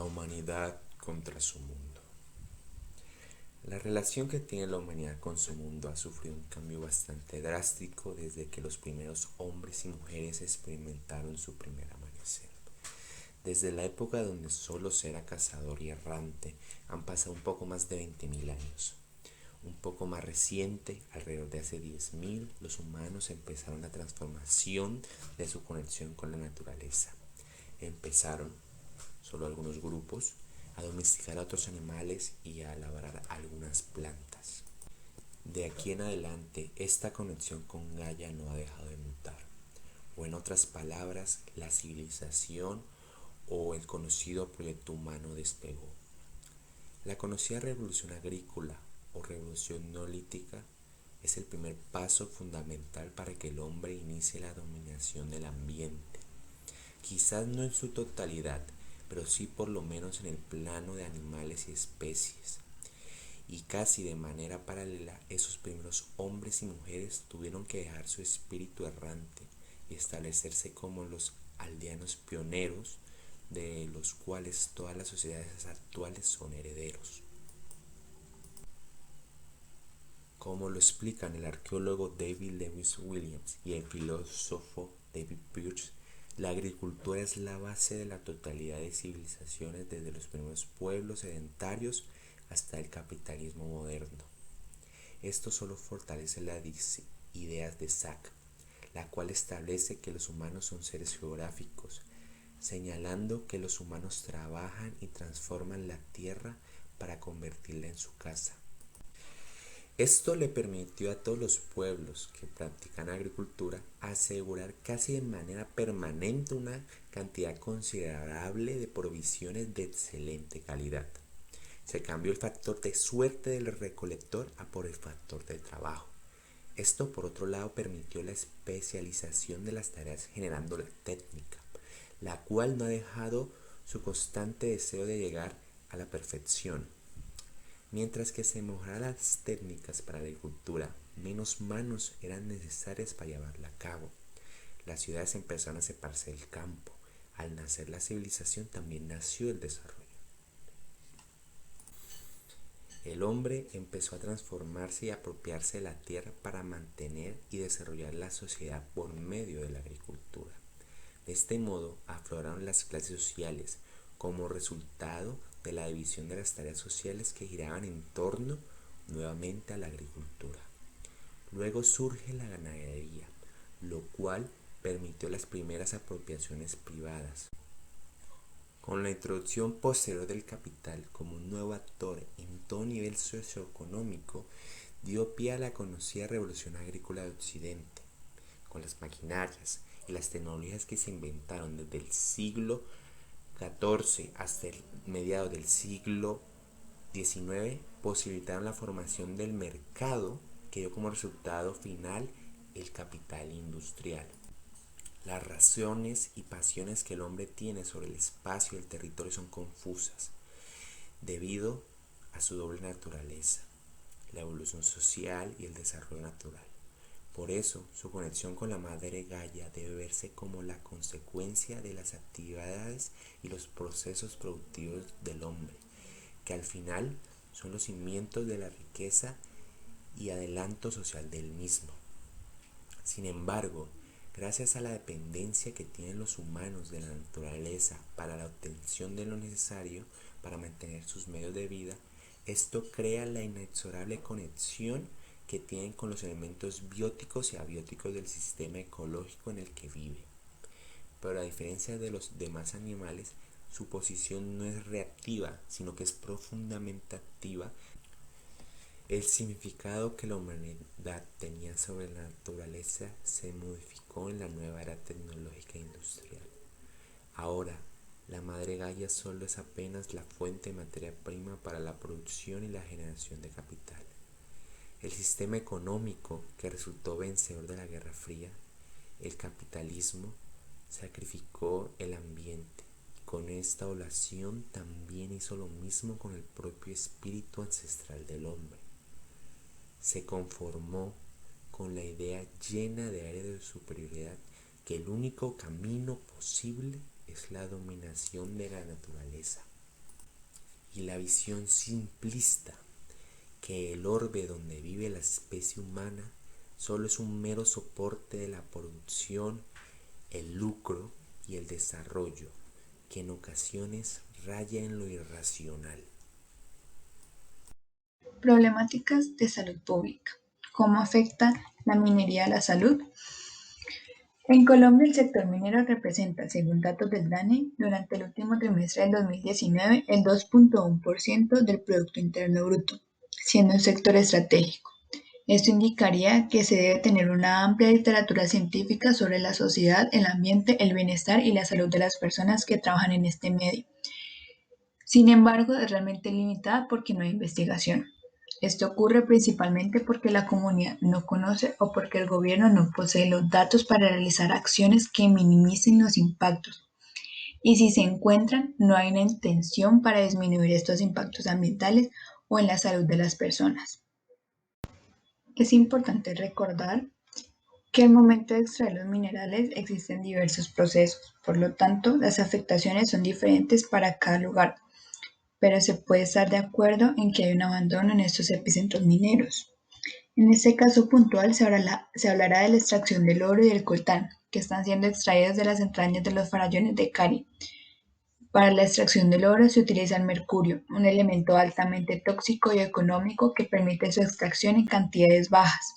humanidad contra su mundo. La relación que tiene la humanidad con su mundo ha sufrido un cambio bastante drástico desde que los primeros hombres y mujeres experimentaron su primer amanecer. Desde la época donde solo era cazador y errante, han pasado un poco más de 20.000 años. Un poco más reciente, alrededor de hace 10.000, los humanos empezaron la transformación de su conexión con la naturaleza. Empezaron, solo algunos grupos, a domesticar a otros animales y a labrar algunas plantas. De aquí en adelante, esta conexión con Gaia no ha dejado de mutar, o en otras palabras, la civilización o el conocido proyecto humano despegó. La conocida revolución agrícola o revolución neolítica es el primer paso fundamental para que el hombre inicie la dominación del ambiente. Quizás no en su totalidad, pero sí por lo menos en el plano de animales y especies. Y casi de manera paralela, esos primeros hombres y mujeres tuvieron que dejar su espíritu errante y establecerse como los aldeanos pioneros, de los cuales todas las sociedades actuales son herederos. Como lo explican el arqueólogo David Lewis Williams y el filósofo David Pearce, la agricultura es la base de la totalidad de civilizaciones, desde los primeros pueblos sedentarios hasta el capitalismo moderno. Esto solo fortalece las ideas de Sack, la cual establece que los humanos son seres geográficos, señalando que los humanos trabajan y transforman la tierra para convertirla en su casa. Esto le permitió a todos los pueblos que practican agricultura asegurar casi de manera permanente una cantidad considerable de provisiones de excelente calidad. Se cambió el factor de suerte del recolector a por el factor de trabajo. Esto, por otro lado, permitió la especialización de las tareas, generando la técnica, la cual no ha dejado su constante deseo de llegar a la perfección. Mientras que se mejoraban las técnicas para la agricultura, menos manos eran necesarias para llevarla a cabo. Las ciudades empezaron a separarse del campo. Al nacer la civilización, también nació el desarrollo. El hombre empezó a transformarse y apropiarse de la tierra para mantener y desarrollar la sociedad por medio de la agricultura. De este modo, afloraron las clases sociales como resultado de la división de las tareas sociales que giraban en torno nuevamente a la agricultura. Luego surge la ganadería, lo cual permitió las primeras apropiaciones privadas. Con la introducción posterior del capital como un nuevo actor en todo nivel socioeconómico, dio pie a la conocida revolución agrícola de Occidente, con las maquinarias y las tecnologías que se inventaron desde el siglo XIV hasta el mediados del siglo XIX, posibilitaron la formación del mercado que dio como resultado final el capital industrial. Las razones y pasiones que el hombre tiene sobre el espacio y el territorio son confusas, debido a su doble naturaleza, la evolución social y el desarrollo natural. Por eso, su conexión con la madre Gaia debe verse como la consecuencia de las actividades y los procesos productivos del hombre, que al final son los cimientos de la riqueza y adelanto social del mismo. Sin embargo, gracias a la dependencia que tienen los humanos de la naturaleza para la obtención de lo necesario para mantener sus medios de vida, esto crea la inexorable conexión que tienen con los elementos bióticos y abióticos del sistema ecológico en el que vive. Pero a diferencia de los demás animales, su posición no es reactiva, sino que es profundamente activa. El significado que la humanidad tenía sobre la naturaleza se modificó en la nueva era tecnológica e industrial. Ahora, la madre Gaia solo es apenas la fuente de materia prima para la producción y la generación de capital. El sistema económico que resultó vencedor de la Guerra Fría, el capitalismo, sacrificó el ambiente. Con esta oblación también hizo lo mismo con el propio espíritu ancestral del hombre. Se conformó con la idea llena de aire de superioridad que el único camino posible es la dominación de la naturaleza. y la visión simplista que el orbe donde vive la especie humana solo es un mero soporte de la producción, el lucro y el desarrollo, que en ocasiones raya en lo irracional. Problemáticas de salud pública. ¿Cómo afecta la minería a la salud? En Colombia, el sector minero representa, según datos del DANE, durante el último trimestre del 2019 el 2,1% del Producto Interno Bruto, siendo un sector estratégico. Esto indicaría que se debe tener una amplia literatura científica sobre la sociedad, el ambiente, el bienestar y la salud de las personas que trabajan en este medio. Sin embargo, es realmente limitada porque no hay investigación. Esto ocurre principalmente porque la comunidad no conoce o porque el gobierno no posee los datos para realizar acciones que minimicen los impactos. Y si se encuentran, no hay una intención para disminuir estos impactos ambientales o en la salud de las personas. Es importante recordar que al momento de extraer los minerales existen diversos procesos, por lo tanto, las afectaciones son diferentes para cada lugar, pero se puede estar de acuerdo en que hay un abandono en estos epicentros mineros. En este caso puntual se hablará de la extracción del oro y del coltán, que están siendo extraídos de las entrañas de los farallones de Cali. Para la extracción del oro se utiliza el mercurio, un elemento altamente tóxico y económico que permite su extracción en cantidades bajas,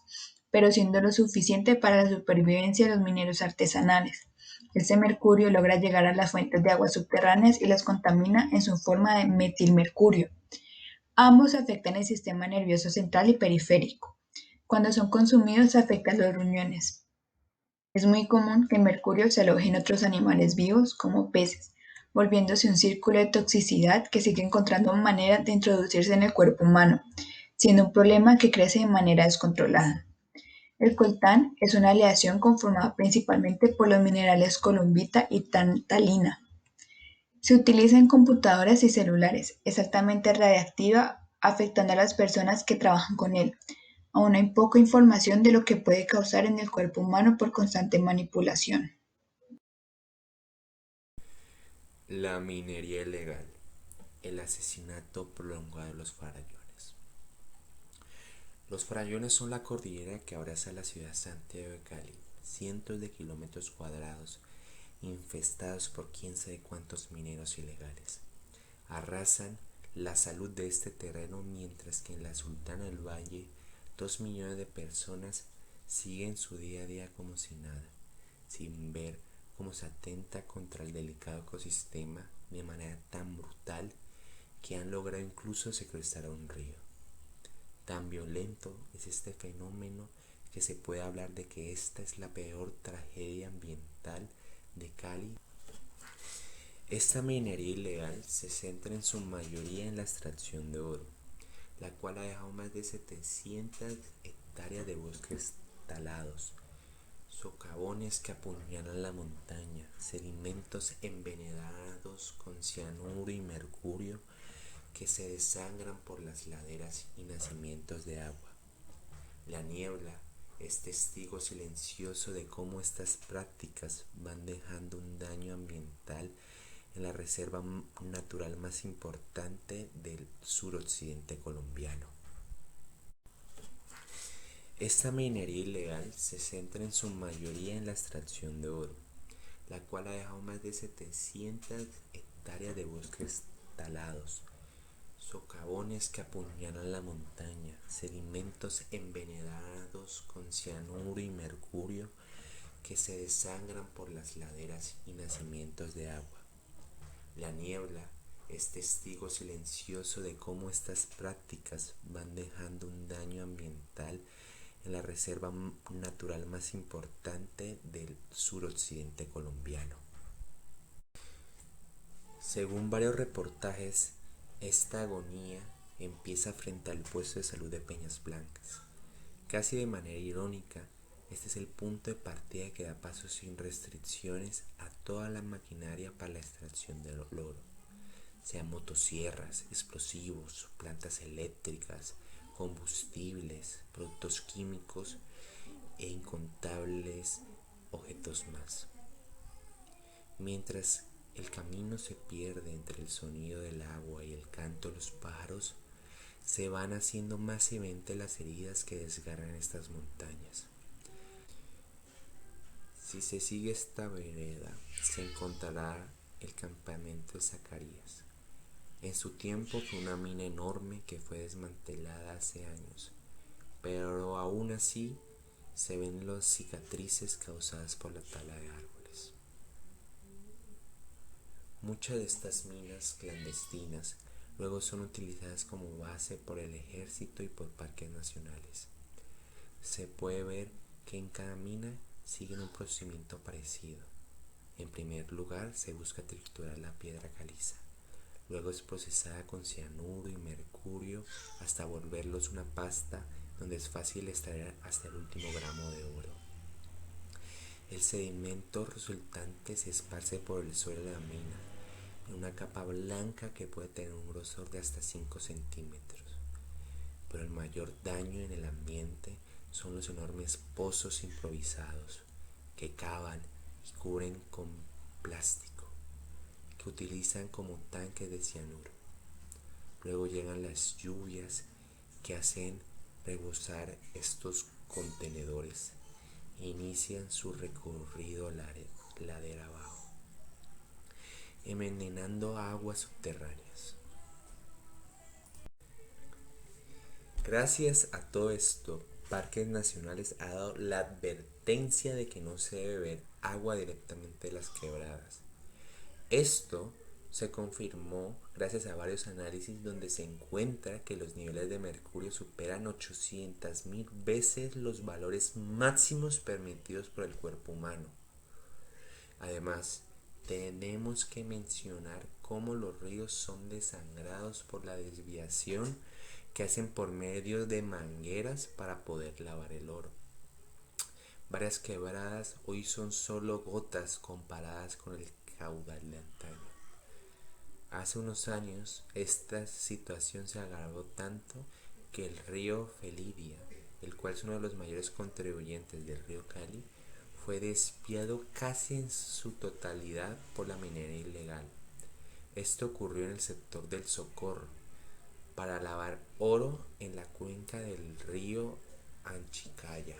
pero siendo lo suficiente para la supervivencia de los mineros artesanales. Este mercurio logra llegar a las fuentes de aguas subterráneas y las contamina en su forma de metilmercurio. Ambos afectan el sistema nervioso central y periférico. Cuando son consumidos afectan los riñones. Es muy común que el mercurio se aloje en otros animales vivos, como peces, volviéndose un círculo de toxicidad que sigue encontrando maneras de introducirse en el cuerpo humano, siendo un problema que crece de manera descontrolada. El coltán es una aleación conformada principalmente por los minerales columbita y tantalina. Se utiliza en computadoras y celulares, es altamente radiactiva, afectando a las personas que trabajan con él. Aún hay poca información de lo que puede causar en el cuerpo humano por constante manipulación. La minería ilegal, el asesinato prolongado de los farallones. Los farallones son la cordillera que abraza la ciudad de Santiago de Cali, cientos de kilómetros cuadrados infestados por quién sabe cuántos mineros ilegales. Arrasan la salud de este terreno mientras que en la Sultana del Valle 2 millones de personas siguen su día a día como si nada, sin ver cómo se atenta contra el delicado ecosistema de manera tan brutal que han logrado incluso secuestrar un río. Tan violento es este fenómeno que se puede hablar de que esta es la peor tragedia ambiental de Cali. Esta minería ilegal se centra en su mayoría en la extracción de oro, la cual ha dejado más de 700 hectáreas de bosques talados, socavones que apuñalan la montaña, sedimentos envenenados con cianuro y mercurio que se desangran por las laderas y nacimientos de agua. La niebla es testigo silencioso de cómo estas prácticas van dejando un daño ambiental en la reserva natural más importante del suroccidente colombiano. Esta minería ilegal se centra en su mayoría en la extracción de oro, la cual ha dejado más de 700 hectáreas de bosques talados, socavones que apuñalan la montaña, sedimentos envenenados con cianuro y mercurio que se desangran por las laderas y nacimientos de agua. La niebla es testigo silencioso de cómo estas prácticas van dejando un daño ambiental en la reserva natural más importante del suroccidente colombiano. Según varios reportajes, esta agonía empieza frente al puesto de salud de Peñas Blancas. Casi de manera irónica, este es el punto de partida que da paso sin restricciones a toda la maquinaria para la extracción del oro, sean motosierras, explosivos, plantas eléctricas, combustibles, productos químicos e incontables objetos más. Mientras el camino se pierde entre el sonido del agua y el canto de los pájaros, se van haciendo más evidentes las heridas que desgarran estas montañas. Si se sigue esta vereda, se encontrará el campamento de Zacarías. En su tiempo fue una mina enorme que fue desmantelada hace años, pero aún así se ven las cicatrices causadas por la tala de árboles. Muchas de estas minas clandestinas luego son utilizadas como base por el ejército y por parques nacionales. Se puede ver que en cada mina siguen un procedimiento parecido. En primer lugar, se busca triturar la piedra caliza. Luego es procesada con cianuro y mercurio hasta volverlos una pasta donde es fácil extraer hasta el último gramo de oro. El sedimento resultante se esparce por el suelo de la mina en una capa blanca que puede tener un grosor de hasta 5 centímetros. Pero el mayor daño en el ambiente son los enormes pozos improvisados que cavan y cubren con plástico, que utilizan como tanques de cianuro. Luego llegan las lluvias que hacen rebosar estos contenedores e inician su recorrido ladera abajo, envenenando aguas subterráneas. Gracias a todo esto, Parques Nacionales ha dado la advertencia de que no se debe beber agua directamente de las quebradas. Esto se confirmó gracias a varios análisis donde se encuentra que los niveles de mercurio superan 800.000 veces los valores máximos permitidos por el cuerpo humano. Además, tenemos que mencionar cómo los ríos son desangrados por la desviación que hacen por medio de mangueras para poder lavar el oro. Varias quebradas hoy son solo gotas comparadas con el caudal de antaño. Hace unos años esta situación se agravó tanto que el río Felidia, el cual es uno de los mayores contribuyentes del río Cali, fue desviado casi en su totalidad por la minería ilegal. Esto ocurrió en el sector del Socorro, para lavar oro en la cuenca del río Anchicaya.